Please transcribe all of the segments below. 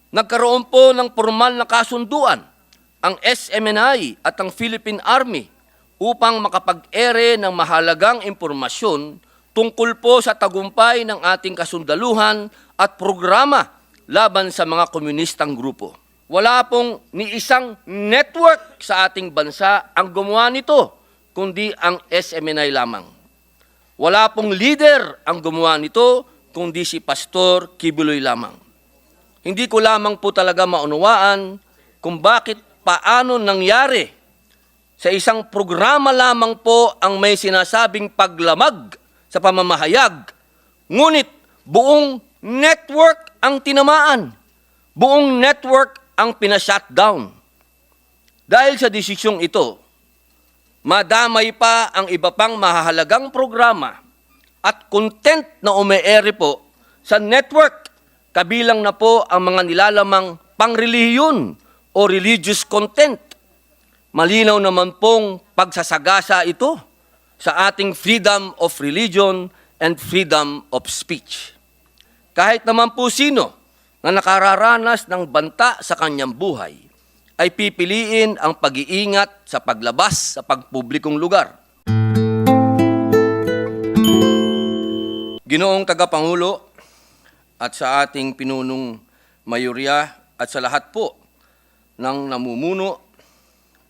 Nagkaroon po ng formal na kasunduan ang SMNI at ang Philippine Army upang makapag-ere ng mahalagang impormasyon tungkol po sa tagumpay ng ating kasundaluhan at programa laban sa mga komunistang grupo. Wala pong ni isang network sa ating bansa ang gumawa nito, kundi ang SMNI lamang. Wala pong leader ang gumawa nito, kundi si Pastor Kibuloy lamang. Hindi ko lamang po talaga maunawaan kung bakit paano nangyari sa isang programa lamang po ang may sinasabing paglamag sa pamamahayag, ngunit buong network ang tinamaan, buong network ang pinashutdown. Dahil sa desisyong ito, madamay pa ang iba pang mahahalagang programa at content na ume-ere po sa network, kabilang na po ang mga nilalamang pangrelihiyon o religious content. Malinaw naman pong pagsasagasa ito sa ating freedom of religion and freedom of speech. Kahit naman po sino na nakararanas ng banta sa kanyang buhay ay pipiliin ang pag-iingat sa paglabas sa pagpublikong lugar. Ginoong Tagapangulo at sa ating pinunong mayorya at sa lahat po ng namumuno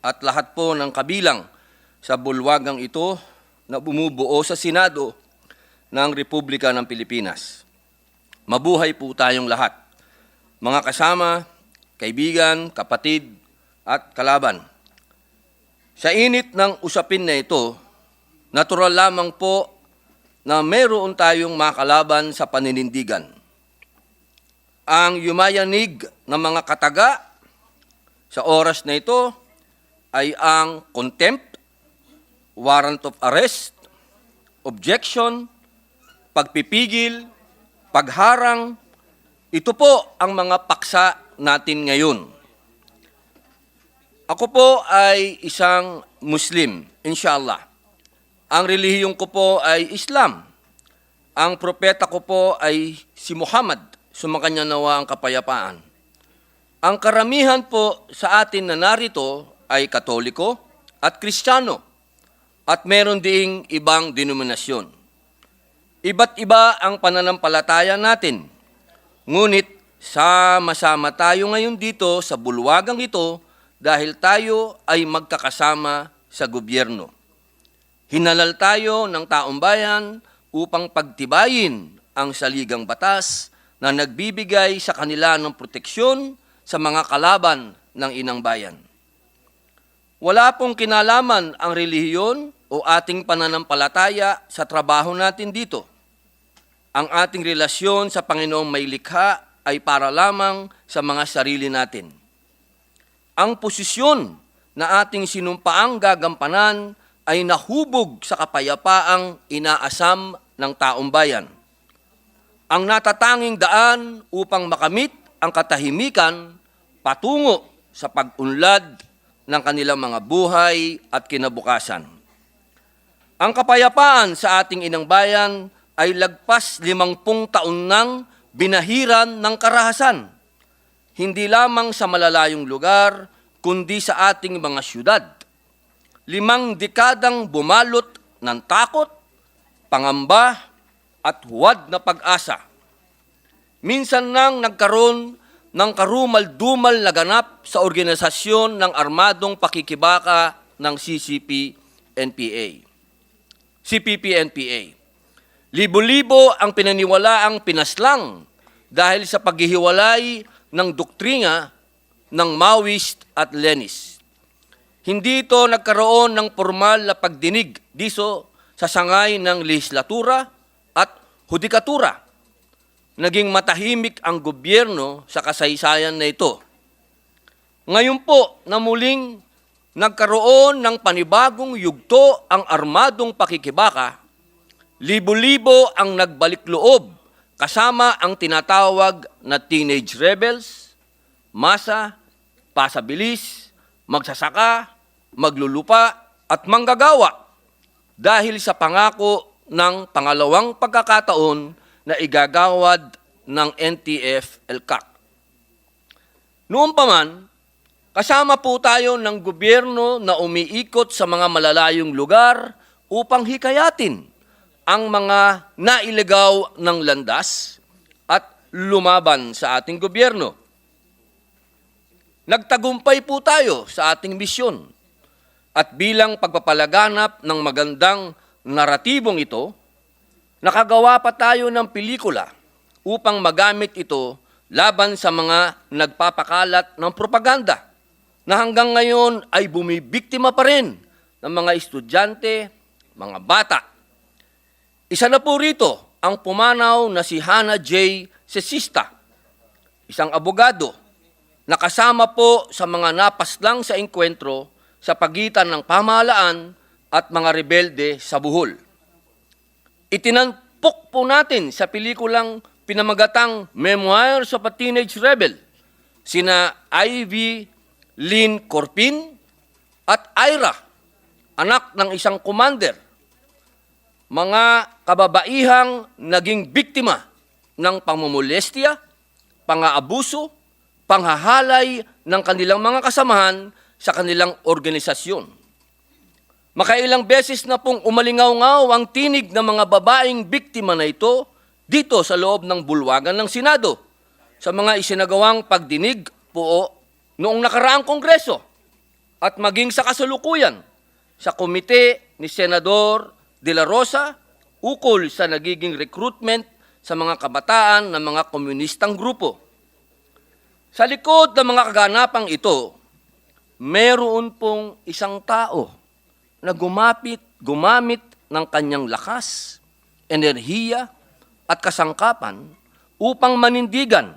at lahat po ng kabilang sa bulwagang ito na bumubuo sa Senado ng Republika ng Pilipinas. Mabuhay po tayong lahat, mga kasama, kaibigan, kapatid at kalaban. Sa init ng usapin na ito, natural lamang po na mayroon tayong makalaban sa paninindigan. Ang yumayanig ng mga kataga sa oras na ito ay ang contempt, warrant of arrest, objection, pagpipigil, pagharang. Ito po ang mga paksa natin ngayon. Ako po ay isang Muslim, inshallah. Ang relihiyong ko po ay Islam. Ang propeta ko po ay si Muhammad, sumakanya nawa ang kapayapaan. Ang karamihan po sa atin na narito ay Katoliko at Kristiyano at meron ding ibang denominasyon. Iba't iba ang pananampalataya natin. Ngunit sama-sama tayo ngayon dito sa bulwagang ito dahil tayo ay magkakasama sa gobyerno. Hinalal tayo ng taong bayan upang pagtibayin ang saligang batas na nagbibigay sa kanila ng proteksyon sa mga kalaban ng inang bayan. Wala pong kinalaman ang relihiyon o ating pananampalataya sa trabaho natin dito. Ang ating relasyon sa Panginoong may likha ay para lamang sa mga sarili natin. Ang posisyon na ating sinumpaang gagampanan ay nahubog sa kapayapaang inaasam ng taong bayan. Ang natatanging daan upang makamit ang katahimikan patungo sa pag-unlad ng kanilang mga buhay at kinabukasan. Ang kapayapaan sa ating inang bayan ay lagpas 50 taon nang binahiran ng karahasan, hindi lamang sa malalayong lugar, kundi sa ating mga syudad. 5 dekadang bumalot ng takot, pangamba, at huwad na pag-asa. Minsan nang nagkaroon ng karumal-dumal na ganap sa organisasyon ng armadong pakikibaka ng CPP-NPA. Libo-libo ang pinaniwalaang pinaslang dahil sa paghihiwalay ng doktrina ng Maoist at Leninist. Hindi ito nagkaroon ng formal na pagdinig diso sa sangay ng lehislatura at hudikatura. Naging matahimik ang gobyerno sa kasaysayan na ito. Ngayon po na muling nagkaroon ng panibagong yugto ang armadong pakikibaka, libo-libo ang nagbalik loob kasama ang tinatawag na teenage rebels, masa, pasabilis, magsasaka, maglulupa at manggagawa dahil sa pangako ng pangalawang pagkakataon na igagawad ng NTF-ELCAC. Noon pa man, kasama po tayo ng gobyerno na umiikot sa mga malalayong lugar upang hikayatin ang mga nailigaw ng landas at lumaban sa ating gobyerno. Nagtagumpay po tayo sa ating misyon at bilang pagpapalaganap ng magandang naratibong ito, nakagawa pa tayo ng pelikula upang magamit ito laban sa mga nagpapakalat ng propaganda na hanggang ngayon ay bumibiktima pa rin ng mga estudyante, mga bata. Isa na po rito ang pumanaw na si Hannah J. Cesista, isang abogado na kasama po sa mga napaslang sa engkwentro sa pagitan ng pamahalaan at mga rebelde sa Bohol. Itinampok po natin sa pelikulang pinamagatang Memoirs of a Teenage Rebel, sina Ivy Lynn Corpin at Ira, anak ng isang commander, mga kababaihang naging biktima ng pamumulestya, pang-aabuso, panghahalay ng kanilang mga kasamahan sa kanilang organisasyon. Makailang beses na pong umalingaw-ngaw ang tinig ng mga babaeng biktima na ito dito sa loob ng bulwagan ng Senado sa mga isinagawang pagdinig po noong nakaraang Kongreso at maging sa kasalukuyan sa komite ni Senador De La Rosa ukol sa nagiging recruitment sa mga kabataan ng mga komunistang grupo. Sa likod ng mga kaganapang ito, meron pong isang tao na gumamit ng kanyang lakas, enerhiya, at kasangkapan upang manindigan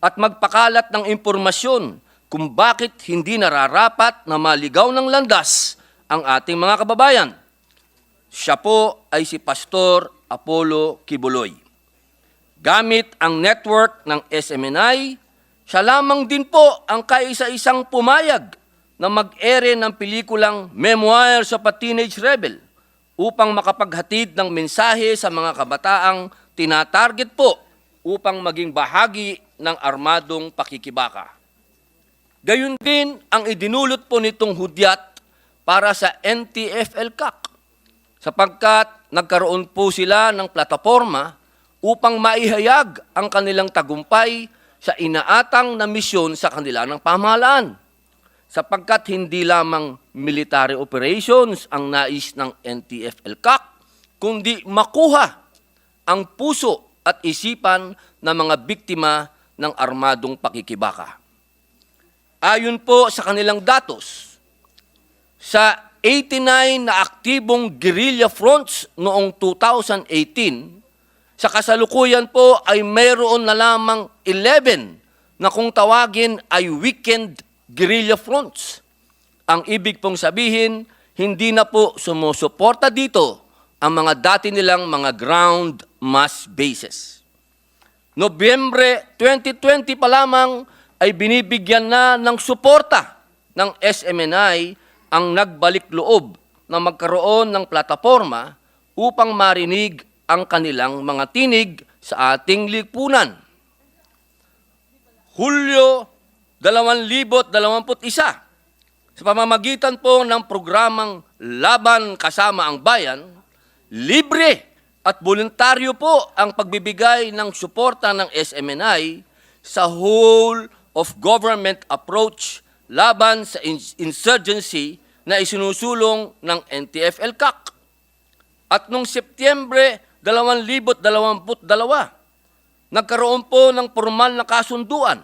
at magpakalat ng impormasyon kung bakit hindi nararapat na maligaw ng landas ang ating mga kababayan. Siya po ay si Pastor Apollo Kibuloy. Gamit ang network ng SMNI, siya lamang din po ang kaisa-isang pumayag na mag-ere ng pelikulang Memoirs of a Teenage Rebel upang makapaghatid ng mensahe sa mga kabataang tinatarget po upang maging bahagi ng armadong pakikibaka. Gayun din ang idinulot po nitong hudyat para sa NTF-ELCAC sapagkat nagkaroon po sila ng plataforma upang maihayag ang kanilang tagumpay sa inaatang na misyon sa kanila ng pamahalaan. Sapagkat hindi lamang military operations ang nais ng NTF-ELCAC, kundi makuha ang puso at isipan ng mga biktima ng armadong pakikibaka. Ayon po sa kanilang datos, sa 89 na aktibong guerrilla fronts noong 2018, sa kasalukuyan po ay mayroon na lamang 11 na kung tawagin ay weekend guerrilla fronts. Ang ibig pong sabihin, hindi na po sumusuporta dito ang mga dati nilang mga ground mass bases. Nobyembre 2020 pa lamang ay binibigyan na ng suporta ng SMNI ang nagbalik loob na magkaroon ng plataforma upang marinig ang kanilang mga tinig sa ating lipunan. Hulyo 2021, sa pamamagitan po ng programang Laban Kasama ang Bayan, libre at voluntaryo po ang pagbibigay ng suporta ng SMNI sa whole of government approach laban sa insurgency na isinusulong ng NTF-ELCAC. At noong Setyembre 2022, nagkaroon po ng formal na kasunduan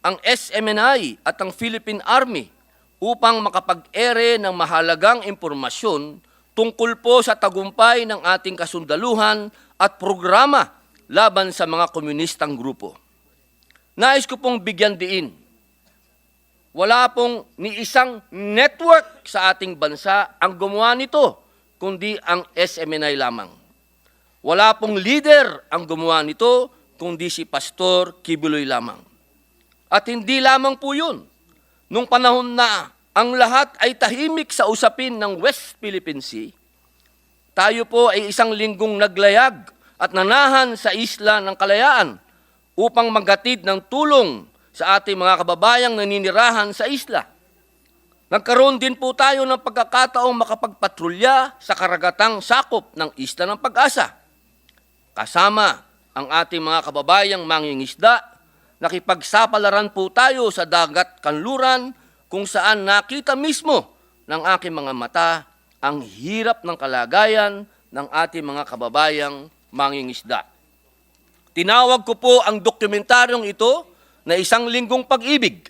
ang SMNI at ang Philippine Army upang makapag-ere ng mahalagang impormasyon tungkol po sa tagumpay ng ating kasundaluhan at programa laban sa mga komunistang grupo. Nais ko pong bigyan diin, wala pong ni isang network sa ating bansa ang gumawa nito, kundi ang SMNI lamang. Wala pong leader ang gumawa nito, kundi si Pastor Kibuloy lamang. At hindi lamang po yun. Nung panahon na ang lahat ay tahimik sa usapin ng West Philippine Sea, tayo po ay isang linggong naglayag at nanahan sa Isla ng Kalayaan upang maghatid ng tulong sa ating mga kababayang naninirahan sa isla. Nagkaroon din po tayo ng pagkakataong makapagpatrolya sa karagatang sakop ng Isla ng Pag-asa. Kasama ang ating mga kababayang mangingisda, nakipagsapalaran po tayo sa dagat kanluran kung saan nakita mismo ng aking mga mata ang hirap ng kalagayan ng ating mga kababayang mangingisda. Tinawag ko po ang dokumentaryong ito na Isang Linggong Pag-ibig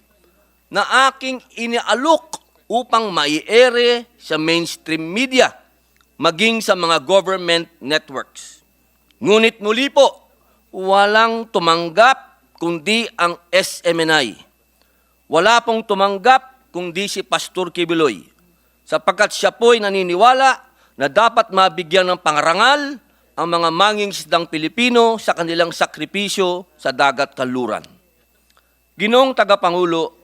na aking inialok upang maiere sa mainstream media, maging sa mga government networks. Ngunit muli po, walang tumanggap kundi ang SMNI. Wala pong tumanggap kundi si Pastor Kibuloy, sapagkat siya po'y naniniwala na dapat mabigyan ng pangarangal ang mga mangingisdang Pilipino sa kanilang sakripisyo sa dagat kanluran. Ginoong Tagapangulo,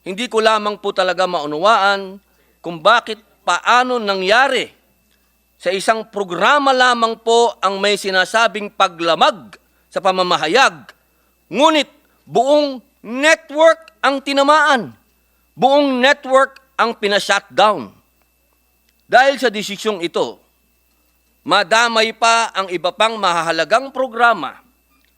hindi ko lamang po talaga maunawaan kung bakit paano nangyari sa isang programa lamang po ang may sinasabing paglamag sa pamamahayag, ngunit buong network ang tinamaan, buong network ang pinashutdown. Dahil sa desisyong ito, madamay pa ang iba pang mahahalagang programa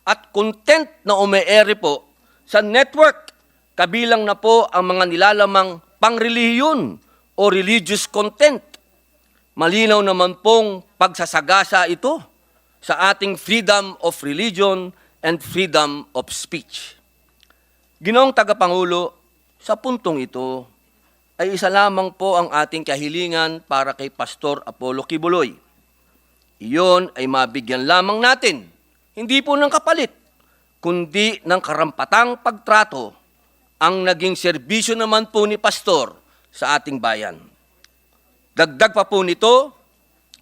at content na umeere po sa network, kabilang na po ang mga nilalamang pangrelihiyon o religious content. Malinaw naman pong pagsasagasa ito sa ating freedom of religion and freedom of speech. Ginoong Tagapangulo, sa puntong ito ay isa lamang po ang ating kahilingan para kay Pastor Apollo Kibuloy. Iyon ay mabigyan lamang natin, hindi po ng kapalit, kundi ng karampatang pagtrato ang naging serbisyo naman po ni Pastor sa ating bayan. Dagdag pa po nito,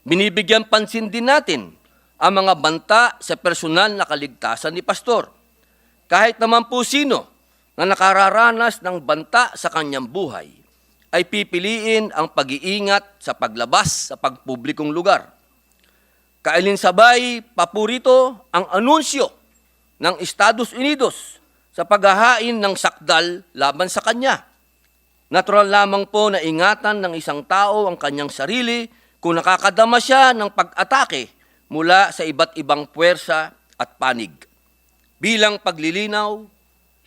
binibigyan pansin din natin ang mga banta sa personal na kaligtasan ni Pastor. Kahit naman po sino na nakararanas ng banta sa kanyang buhay, ay pipiliin ang pag-iingat sa paglabas sa pagpublikong lugar. Kailinsabay, paborito ang anunsyo ng Estados Unidos sa paghahain ng sakdal laban sa kanya. Natural lamang po na ingatan ng isang tao ang kanyang sarili kung nakakadama siya ng pag-atake mula sa iba't ibang puwersa at panig. Bilang paglilinaw,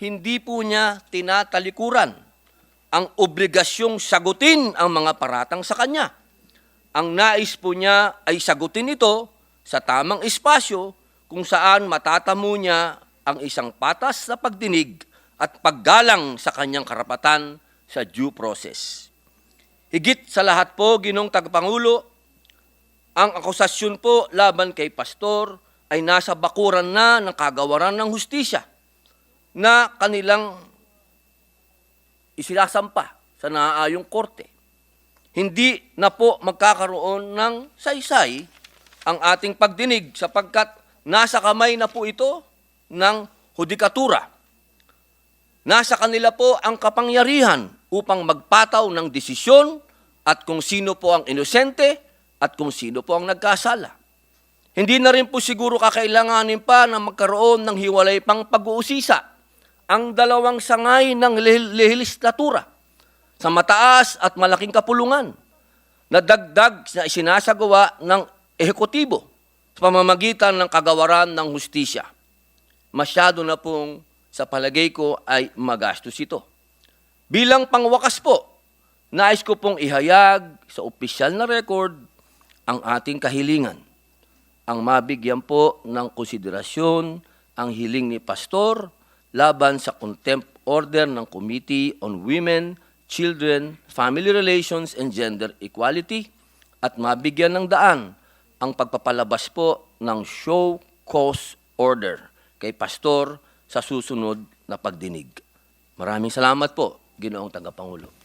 hindi po niya tinatalikuran ang obligasyong sagutin ang mga paratang sa kanya. Ang nais po niya ay sagutin ito sa tamang espasyo kung saan matatamo niya ang isang patas na pagdinig at paggalang sa kanyang karapatan sa due process. Higit sa lahat po, Ginoong Tagapangulo, ang akusasyon po laban kay Pastor ay nasa bakuran na ng kagawaran ng hustisya na kanilang isilasampa sa naaayong korte. Hindi na po magkakaroon ng saysay ang ating pagdinig sapagkat nasa kamay na po ito ng hudikatura. Nasa kanila po ang kapangyarihan upang magpataw ng desisyon at kung sino po ang inosente at kung sino po ang nagkasala. Hindi na rin po siguro kakailanganin pa na magkaroon ng hiwalay pang pag-uusisa ang dalawang sangay ng lehislatura sa mataas at malaking kapulungan na dagdag na isinasagawa ng ehekutibo sa pamamagitan ng kagawaran ng hustisya. Masyado na pong sa palagay ko ay magastos ito. Bilang pangwakas po, nais ko pong ihayag sa opisyal na record ang ating kahilingan. Ang mabigyan po ng konsiderasyon ang hiling ni Pastor laban sa contempt order ng Committee on Women, Children, Family Relations, and Gender Equality at mabigyan ng daan ang pagpapalabas po ng show cause order kay Pastor sa susunod na pagdinig. Maraming salamat po, Ginoong Tagapangulo.